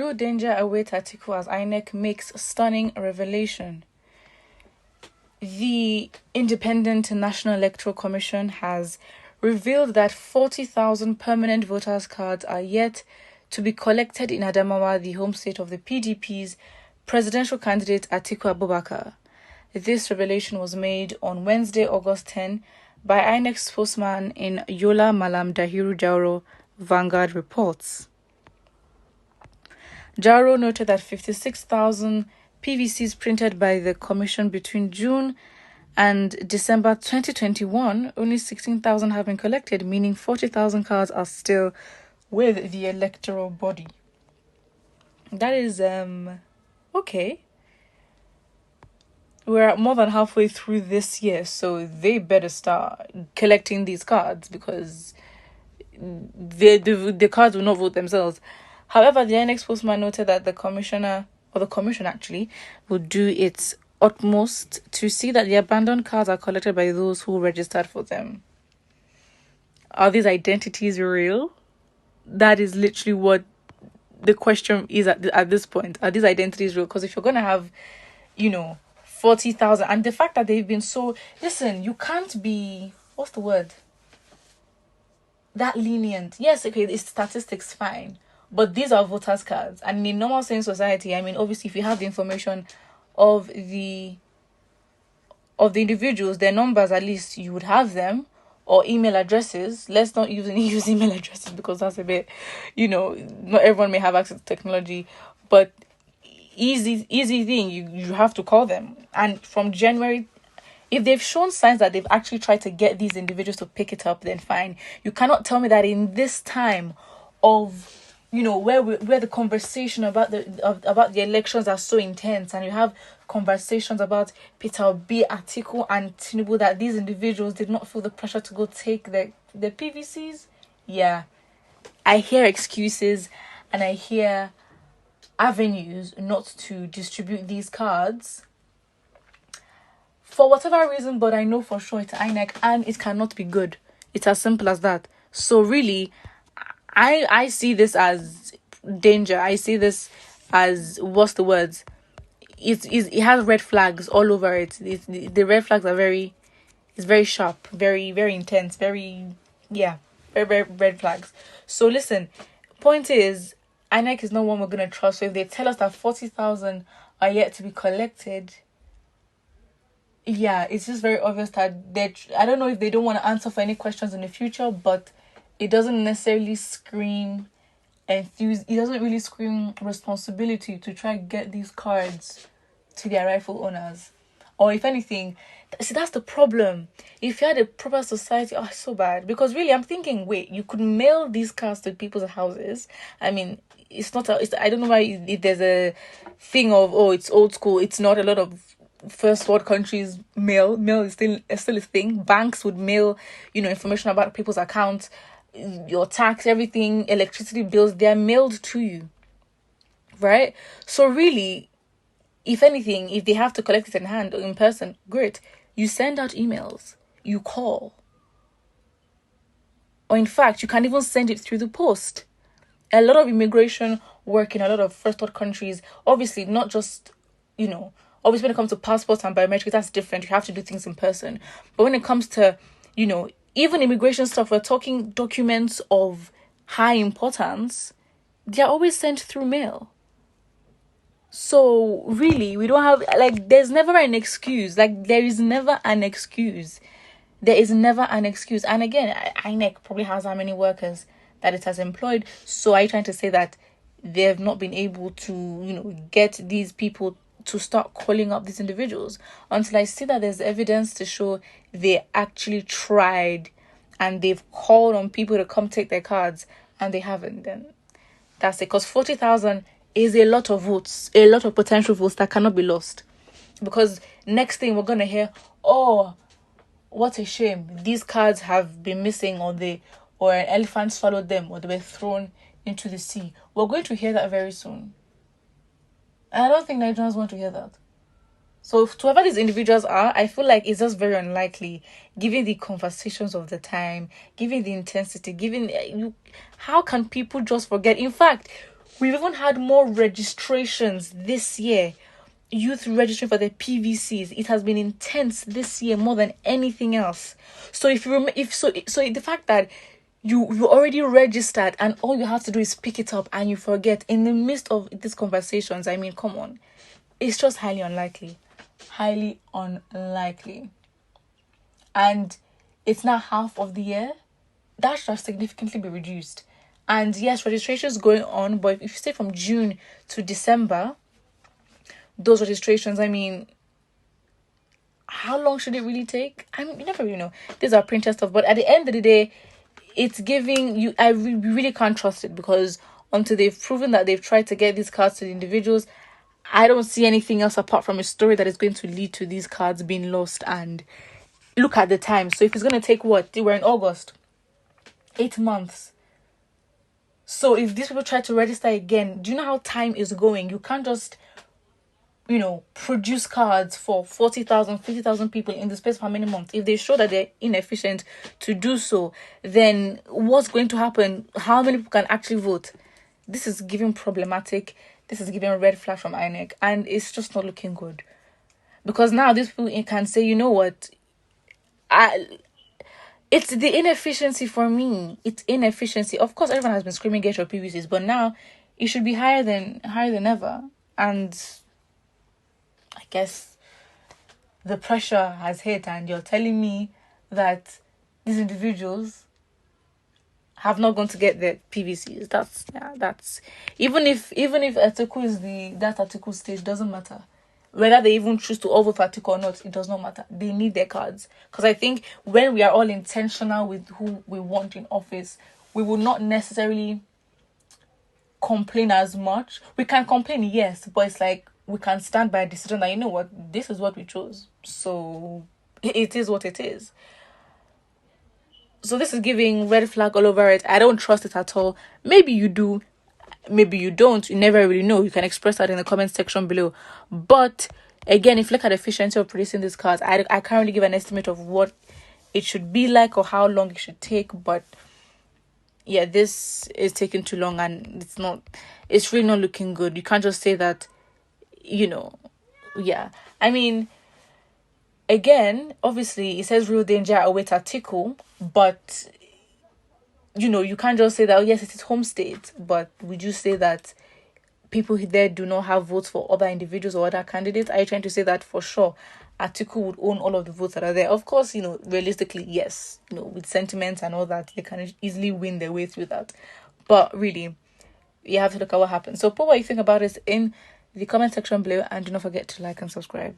real danger awaits Atiku as Inec makes stunning revelation. The Independent National Electoral Commission has revealed that 40,000 permanent voters' cards are yet to be collected in Adamawa, the home state of the PDP's presidential candidate Atiku Abubakar. This revelation was made on Wednesday, August 10, by INEC spokesman in Yola Malam Dahiru Jauro, Vanguard reports. Jauro noted that 56,000 PVCs printed by the commission between June and December 2021, only 16,000 have been collected, meaning 40,000 cards are still with the electoral body. That is, okay. We're more than halfway through this year, so they better start collecting these cards because the cards will not vote themselves. However, the INEC spokesman noted that the commission actually, will do its utmost to see that the abandoned cards are collected by those who registered for them. Are these identities real? That is literally what the question is at this point. Are these identities real? Because if you're going to have, 40,000, and the fact that they've been so... Listen, you can't be... What's the word? That lenient. Yes, okay, it's statistics, fine. But these are voters' cards. And in normal sane society, I mean, obviously, if you have the information of the individuals, their numbers, at least you would have them, or email addresses. Let's not use email addresses because that's a bit, not everyone may have access to technology, but easy thing, you have to call them. And from January, if they've shown signs that they've actually tried to get these individuals to pick it up, then fine. You cannot tell me that in this time of where the conversation about the elections are so intense, and you have conversations about Peter Obi, Atiku, and Tinubu, that these individuals did not feel the pressure to go take the PVCs. Yeah, I hear excuses and I hear avenues not to distribute these cards for whatever reason, but I know for sure it's INEC and it cannot be good. It's as simple as that. So really, I see this as danger. I see this as, what's the words? It has red flags all over it. The red flags are very sharp, very, very intense, very red flags. So listen, point is, INEC is not one we're going to trust. So if they tell us that 40,000 are yet to be collected, it's just very obvious that I don't know if they don't want to answer for any questions in the future, but it doesn't necessarily scream it doesn't really scream responsibility to try and get these cards to their rightful owners. Or if anything, see, that's the problem. If you had a proper society, it's so bad. Because really, I'm thinking, wait, you could mail these cards to people's houses. I mean, I don't know why if there's a thing of, it's old school. It's not. A lot of first world countries mail is still a thing. Banks would mail, information about people's accounts, your tax, everything, electricity bills, they're mailed to you, right? So really, if anything, if they have to collect it in hand or in person, great. You send out emails, you call, or in fact, you can even send it through the post. A lot of immigration work in a lot of first world countries, obviously not just, obviously when it comes to passports and biometrics, that's different. You have to do things in person. But when it comes to, even immigration stuff, we're talking documents of high importance, they're always sent through mail. So really, we don't have, there's never an excuse. There is never an excuse. There is never an excuse. And again, INEC probably has how many workers that it has employed. So are you trying to say that they have not been able to, get these people to start calling up these individuals? Until I see that there's evidence to show they actually tried and they've called on people to come take their cards and they haven't, then that's it. Because 40,000 is a lot of votes, a lot of potential votes that cannot be lost. Because next thing we're going to hear, what a shame, these cards have been missing, or an elephant swallowed them, or they were thrown into the sea. We're going to hear that very soon. And I don't think Nigerians want to hear that. So whoever these individuals are, I feel like it's just very unlikely, given the conversations of the time, given the intensity, how can people just forget? In fact, We've even had more registrations this year. Youth registering for the PVCs. It has been intense this year more than anything else. So if you so the fact that you already registered and all you have to do is pick it up and you forget in the midst of these conversations, I mean, come on. It's just highly unlikely. Highly unlikely. And it's now half of the year. That should significantly be reduced. And yes, registration is going on, but if you stay from June to December, those registrations, I mean, how long should it really take? I mean, you never really know. These are printer stuff, but at the end of the day, it's giving you, really can't trust it, because until they've proven that they've tried to get these cards to the individuals, I don't see anything else apart from a story that is going to lead to these cards being lost. And look at the time. So if it's going to take what? We're in August. 8 months. So if these people try to register again, do you know how time is going? You can't just, produce cards for 40,000, 50,000 people in the space of how many months? If they show that they're inefficient to do so, then what's going to happen? How many people can actually vote? This is giving problematic. This is giving a red flag from Inec, and it's just not looking good. Because now these people can say, you know what? It's the inefficiency for me. It's inefficiency. Of course, everyone has been screaming get your PVCs, but now it should be higher than ever. And I guess the pressure has hit, and you're telling me that these individuals have not gone to get their PVCs. That's even if Atiku is that Atiku stage, doesn't matter. Whether they even choose to all vote for Atiku or not, it does not matter. They need their cards. Because I think when we are all intentional with who we want in office, we will not necessarily complain as much. We can complain, yes, but it's like we can stand by a decision that, you know what, this is what we chose. So it is what it is. So this is giving red flag all over it. I don't trust it at all. Maybe you do. Maybe you don't. You never really know. You can express that in the comment section below. But again, if you look at the efficiency of producing these cards, I can't really give an estimate of what it should be like or how long it should take. But yeah, this is taking too long, and it's really not looking good. You can't just say that, yeah. I mean, again, obviously it says real danger awaits Atiku, but you can't just say that, oh yes, it is home state, but would you say that people there do not have votes for other individuals or other candidates? Are you trying to say that for sure Atiku would own all of the votes that are there? Of course, realistically, yes, with sentiments and all that, they can easily win their way through that. But really, you have to look at what happens. So put what you think about this in the comment section below, and do not forget to like and subscribe.